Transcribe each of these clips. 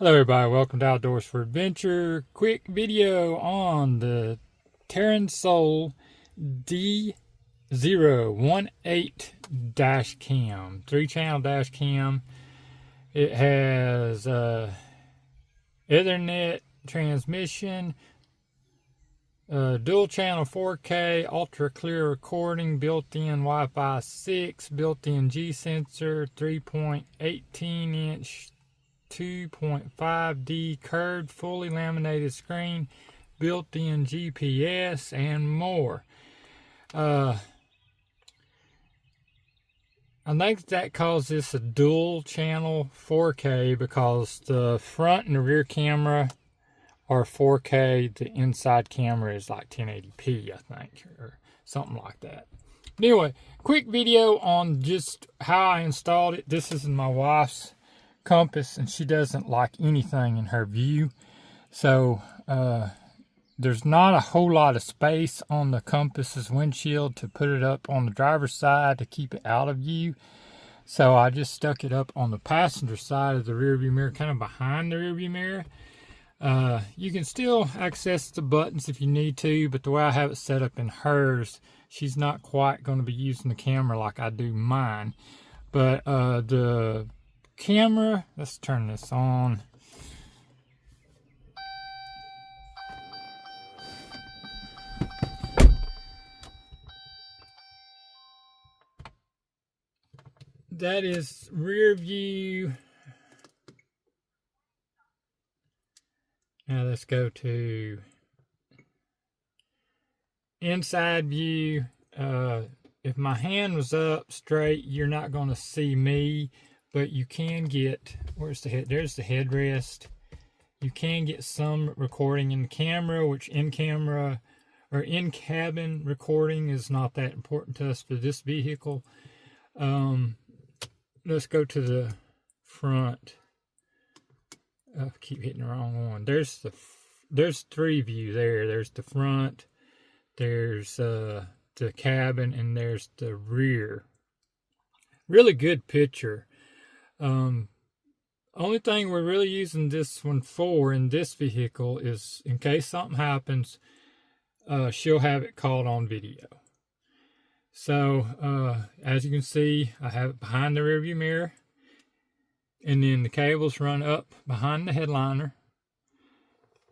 Hello everybody, welcome to Outdoors for Adventure. Quick video on the TERUNSOUL D018 Dashcam, 3-channel dash cam. It has Ethernet transmission, dual channel 4K, ultra clear recording, built-in Wi-Fi 6, built-in G sensor, 3.18 inch 2.5D curved fully laminated screen, built-in GPS, and more. I think that calls this a dual channel 4K because the front and the rear camera are 4K. The inside camera is like 1080p, I think, or something like that. Anyway, quick video on just how I installed it. This is my wife's compass, and she doesn't like anything in her view, so there's not a whole lot of space on the compass's windshield to put it up on the driver's side to keep it out of view, so I just stuck it up on the passenger side of the rear view mirror, kind of behind the rear view mirror. You can still access the buttons if you need to, but the way I have it set up in hers, she's not quite going to be using the camera like I do mine. But the camera, let's turn this on. That is rear view. Now let's go to inside view. If my hand was up straight, you're not going to see me, but you can get, where's the head? There's the headrest. You can get some recording in the camera, which in-camera or in-cabin recording is not that important to us for this vehicle. Let's go to the front. I keep hitting the wrong one. There's three view there. There's the front, there's the cabin, and there's the rear. Really good picture. Only thing we're really using this one for in this vehicle is in case something happens, she'll have it caught on video. So as you can see, I have it behind the rear view mirror, and then the cables run up behind the headliner.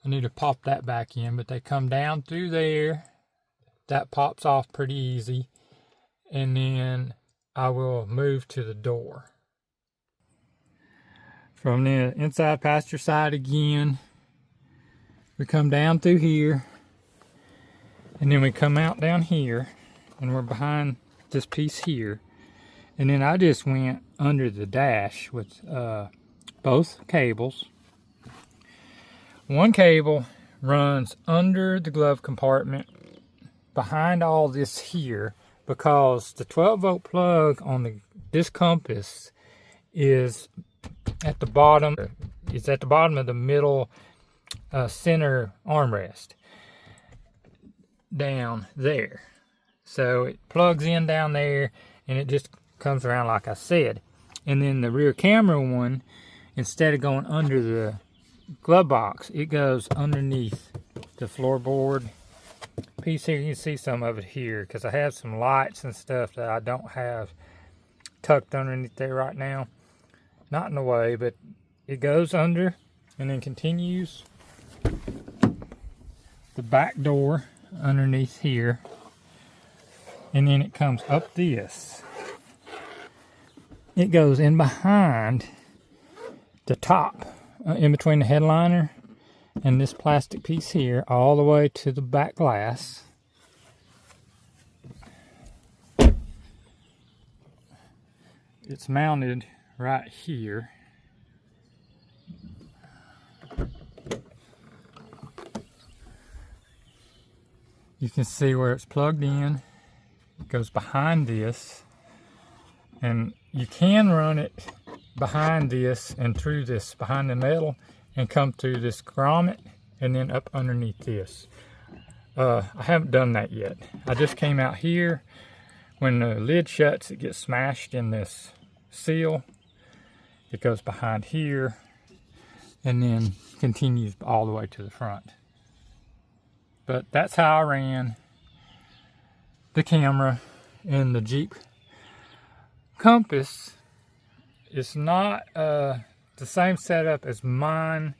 I need to pop that back in, but they come down through there. That pops off pretty easy, and then I will move to the door. From the inside passenger side again, we come down through here, and then we come out down here, and we're behind this piece here. And then I just went under the dash with both cables. One cable runs under the glove compartment behind all this here, because the 12-volt plug on this compass is at the bottom. It's at the bottom of the middle center armrest down there. So it plugs in down there, and it just comes around like I said. And then the rear camera one, instead of going under the glove box, it goes underneath the floorboard piece here. You can see some of it here because I have some lights and stuff that I don't have tucked underneath there right now. Not in the way, but it goes under and then continues the back door underneath here, and then it comes up this. It goes in behind the top, in between the headliner and this plastic piece here, all the way to the back glass. It's mounted right here. You can see where it's plugged in. It goes behind this, and you can run it behind this and through this, behind the metal, and come through this grommet and then up underneath this. I haven't done that yet. I just came out here. When the lid shuts, it gets smashed in this seal. It goes behind here. and then continues all the way to the front. But that's how I ran the camera in the Jeep Compass. It's not the same setup as mine.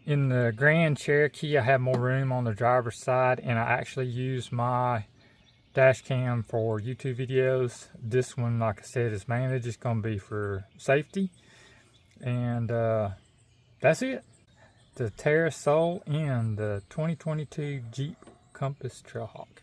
In the Grand Cherokee, I have more room on the driver's side, and I actually use my dash cam for YouTube videos. This one, like I said, is mainly just going to be for safety. And that's it. The TERUNSOUL and the 2022 Jeep Compass Trailhawk.